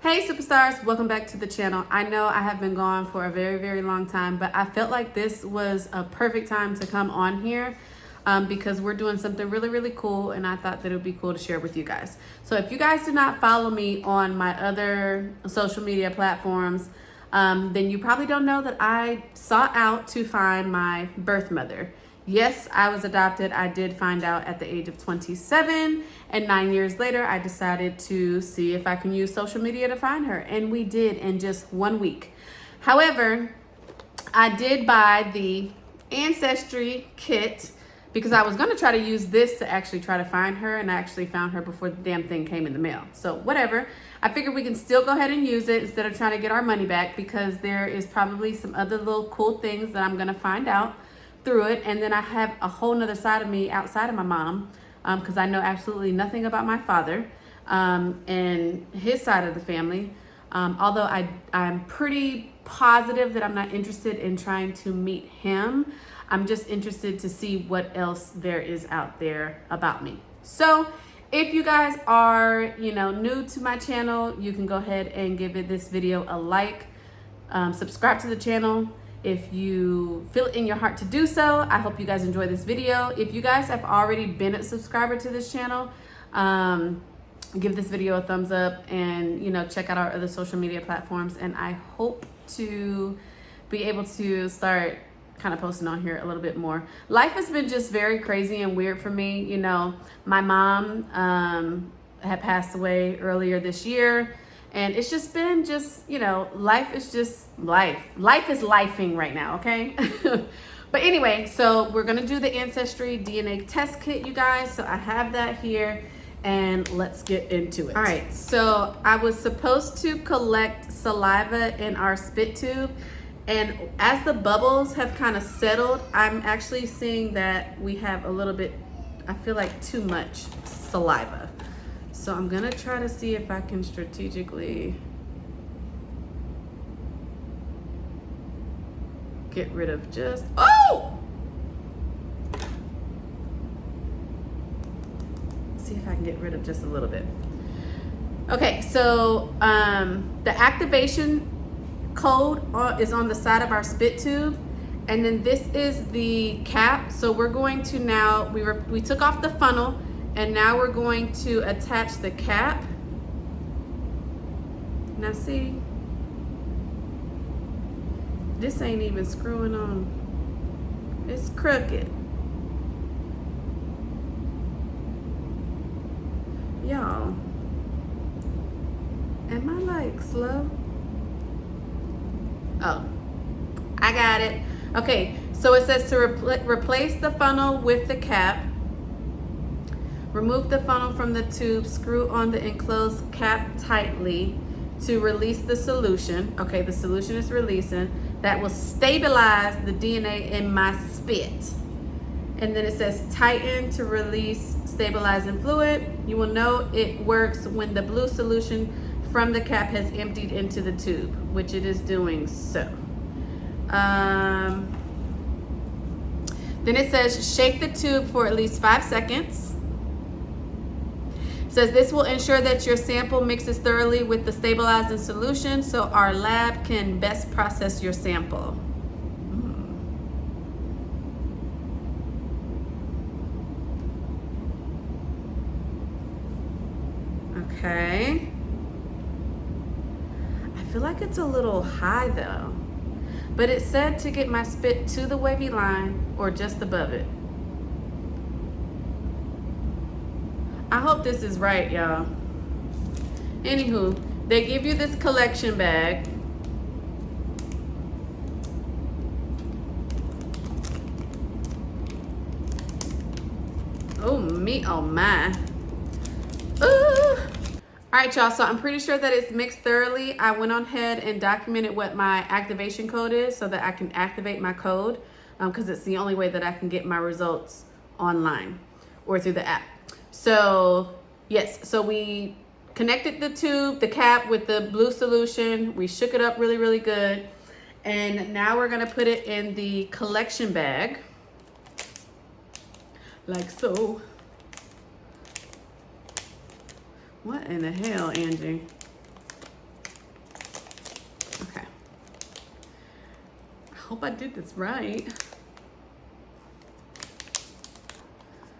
Hey superstars, welcome back to the channel. I know I have been gone for a very long time, but I felt like this was a perfect time to come on here because we're doing something really cool, and I thought that it would be cool to share with you guys. So if you guys do not follow me on my other social media platforms, then you probably don't know that I sought out to find my birth mother. Yes, I was adopted. I did find out at the age of 27, and 9 years later, I decided to see if I can use social media to find her, and we did in just 1 week. However, I did buy the Ancestry kit because I was going to try to use this to actually try to find her, and I actually found her before the damn thing came in the mail. So whatever. I figured we can still go ahead and use it instead of trying to get our money back, because there is probably some other little cool things that I'm going to find out through it. And then I have a whole nother side of me outside of my mom, because I know absolutely nothing about my father and his side of the family, although I'm pretty positive that I'm not interested in trying to meet him. I'm just interested to see what else there is out there about me. So if you guys are new to my channel, you can go ahead and give this video a like, subscribe to the channel if you feel it in your heart to do so. I hope you guys enjoy this video. If you guys have already been a subscriber to this channel, give this video a thumbs up, and check out our other social media platforms. And I hope to be able to start kind of posting on here a little bit more. Life has been just very crazy and weird for me. My mom had passed away earlier this year. And it's just been life is just life. Life is lifing right now, okay? But anyway, so we're gonna do the Ancestry DNA test kit, you guys. So I have that here, and let's get into it. All right, so I was supposed to collect saliva in our spit tube, and as the bubbles have kind of settled, I'm actually seeing that we have a little bit, I feel like, too much saliva. So I'm gonna try to see if I can strategically get rid of just, see if I can get rid of just a little bit. Okay, so the activation code is on the side of our spit tube, and then this is the cap. So we're going to now, we took off the funnel, and now we're going to attach the cap. Now see, this ain't even screwing on. It's crooked. Y'all, am I like slow? Oh, I got it. Okay, so it says to replace the funnel with the cap. Remove the funnel from the tube, screw on the enclosed cap tightly to release the solution. Okay, the solution is releasing. That will stabilize the DNA in my spit. And then it says tighten to release stabilizing fluid. You will know it works when the blue solution from the cap has emptied into the tube, which it is doing so. Then it says shake the tube for at least 5 seconds. Says this will ensure that your sample mixes thoroughly with the stabilizing solution so our lab can best process your sample. Okay. I feel like it's a little high though, but it said to get my spit to the wavy line or just above it. I hope this is right, y'all. Anywho, they give you this collection bag. Oh my. All right, y'all, so I'm pretty sure that it's mixed thoroughly. I went on ahead and documented what my activation code is so that I can activate my code, because it's the only way that I can get my results online or through the app. So yes, so we connected the tube, the cap with the blue solution. We shook it up really good. And now we're gonna put it in the collection bag, like so. What in the hell, Angie? hope I did this right.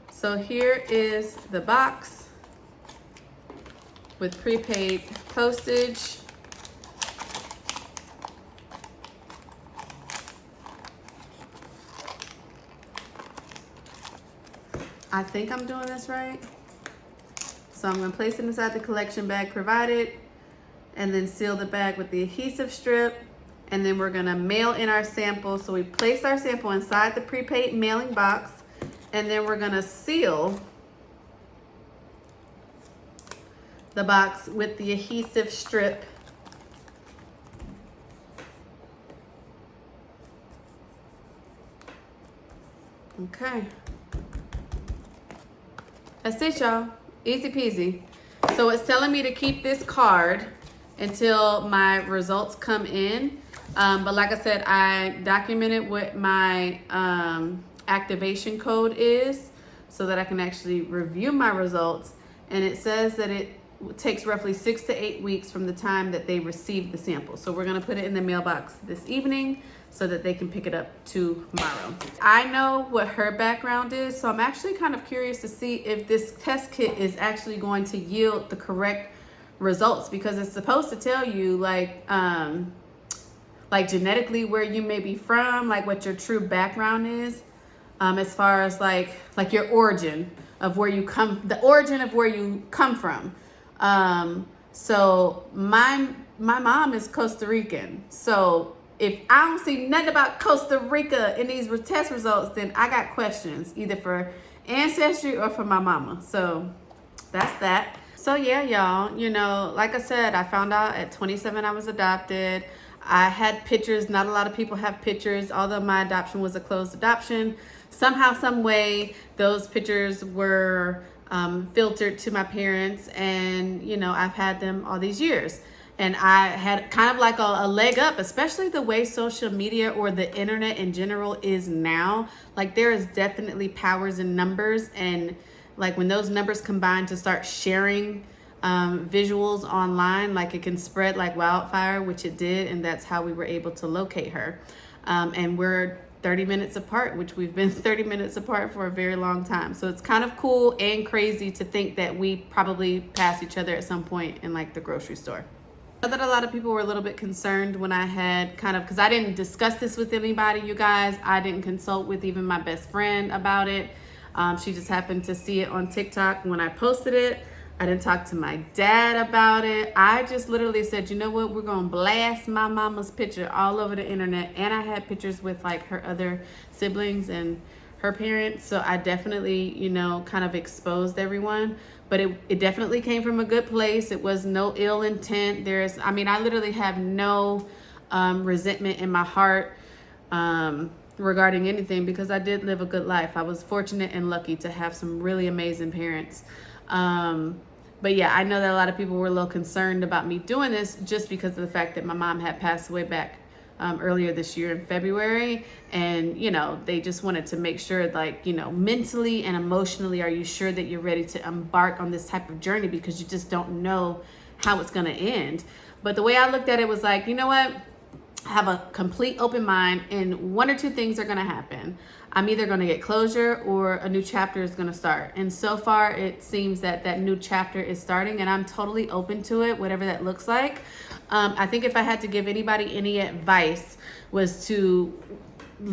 So here is the box with prepaid postage. I think I'm doing this right. So I'm gonna place it inside the collection bag provided, and then seal the bag with the adhesive strip. And then we're gonna mail in our sample. So we place our sample inside the prepaid mailing box, and then we're gonna seal the box with the adhesive strip. Okay. That's it, y'all. Easy peasy. So it's telling me to keep this card until my results come in. But like I said, I documented what my activation code is so that I can actually review my results. And it says that it takes roughly 6 to 8 weeks from the time that they receive the sample. So we're gonna put it in the mailbox this evening so that they can pick it up tomorrow. I know what her background is, so I'm actually kind of curious to see if this test kit is actually going to yield the correct results, because it's supposed to tell you like genetically where you may be from, like what your true background is, as far as like your origin of where you come, the origin of where you come from. So my mom is Costa Rican, so if I don't see nothing about Costa Rica in these test results, then I got questions either for Ancestry or for my mama. So that's that. So yeah, y'all, you know, like I said, I found out at 27 I was adopted. I had pictures. Not a lot of people have pictures, although my adoption was a closed adoption. Somehow, some way, those pictures were filtered to my parents, and you know, I've had them all these years. And I had kind of like a leg up, especially the way social media or the internet in general is now. Like there is definitely powers in numbers, and like when those numbers combine to start sharing visuals online, like it can spread like wildfire, which it did, and that's how we were able to locate her. And we're 30 minutes apart, which we've been 30 minutes apart for a very long time. So it's kind of cool and crazy to think that we probably passed each other at some point in like the grocery store. I know that a lot of people were a little bit concerned when I had kind of, because I didn't discuss this with anybody, you guys. I didn't consult with even my best friend about it. She just happened to see it on TikTok when I posted it. I didn't talk to my dad about it. I just literally said, you know what, we're gonna blast my mama's picture all over the internet. And I had pictures with like her other siblings and her parents. So I definitely, you know, kind of exposed everyone. But it definitely came from a good place. It was no ill intent. I literally have no resentment in my heart regarding anything, because I did live a good life. I was fortunate and lucky to have some really amazing parents. But yeah, I know that a lot of people were a little concerned about me doing this just because of the fact that my mom had passed away back earlier this year in February. And, you know, they just wanted to make sure, like, you know, mentally and emotionally, are you sure that you're ready to embark on this type of journey, because you just don't know how it's going to end. But the way I looked at it was like, you know what? Have a complete open mind, and one or two things are going to happen. I'm either going to get closure or a new chapter is going to start. And so far it seems that that new chapter is starting, and I'm totally open to it, whatever that looks like. I think if I had to give anybody any advice, was to,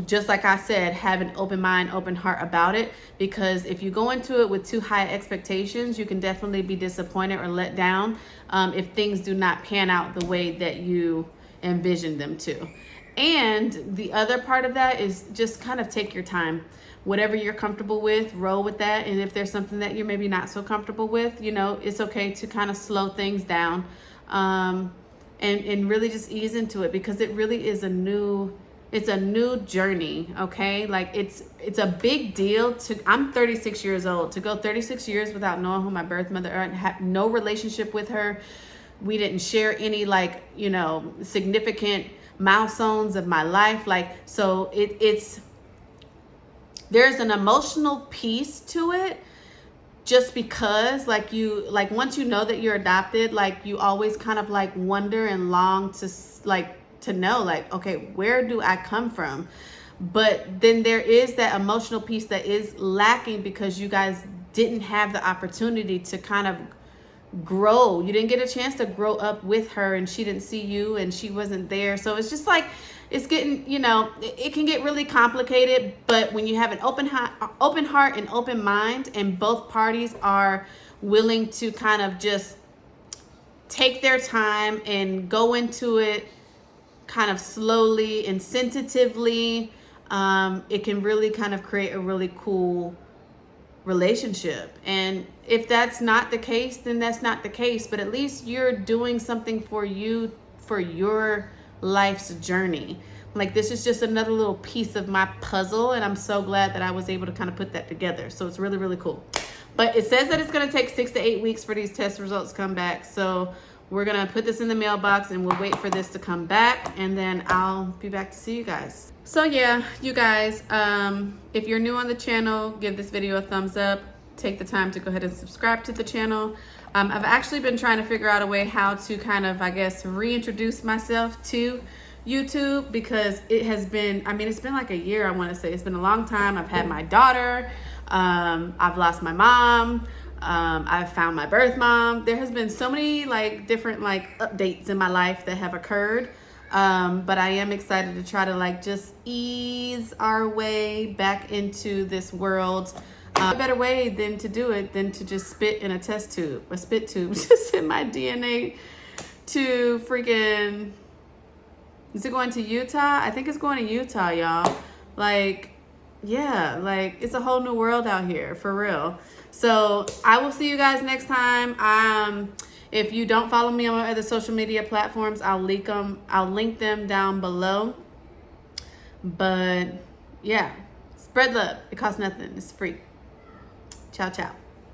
just like I said, have an open mind, open heart about it. Because if you go into it with too high expectations, you can definitely be disappointed or let down if things do not pan out the way that you envisioned them to. And the other part of that is just kind of take your time. Whatever you're comfortable with, roll with that. And if there's something that you're maybe not so comfortable with, you know, it's okay to kind of slow things down and really just ease into it, because it really is a new journey. Okay, like it's a big deal I'm 36 years old. To go 36 years without knowing who my birth mother is, and have no relationship with her. We didn't share any, like, you know, significant milestones of my life. Like, so there's an emotional piece to it, just because like once you know that you're adopted, like you always kind of like wonder and long to to know, like, okay, where do I come from? But then there is that emotional piece that is lacking because you guys didn't have the opportunity to kind of grow. You didn't get a chance to grow up with her, and she didn't see you, and she wasn't there. So it's just like, it's getting, you know, it can get really complicated. But when you have an open heart and open mind, and both parties are willing to kind of just take their time and go into it kind of slowly and sensitively, it can really kind of create a really cool relationship. And if that's not the case, then that's not the case, but at least you're doing something for you, for your life's journey. Like, this is just another little piece of my puzzle, and I'm so glad that I was able to kind of put that together. So it's really, really cool. But it says that it's going to take 6 to 8 weeks for these test results to come back. So we're going to put this in the mailbox, and we'll wait for this to come back, and then I'll be back to see you guys. So yeah, you guys, if you're new on the channel, give this video a thumbs up. Take the time to go ahead and subscribe to the channel. I've actually been trying to figure out a way how to kind of, I guess, reintroduce myself to YouTube, because it has been, I mean, it's been like a year, I want to say. It's been a long time. I've had my daughter. I've lost my mom. I've found my birth mom. There has been so many like different like updates in my life that have occurred. But I am excited to try to like just ease our way back into this world. A better way than to do it than to just spit in a test tube, a spit tube, just send my DNA to freaking, is it going to Utah? I think it's going to Utah, y'all. Like, yeah, like it's a whole new world out here, for real. So I will see you guys next time. If you don't follow me on my other social media platforms, I'll link them down below. But yeah, spread love. It costs nothing. It's free. Ciao, ciao.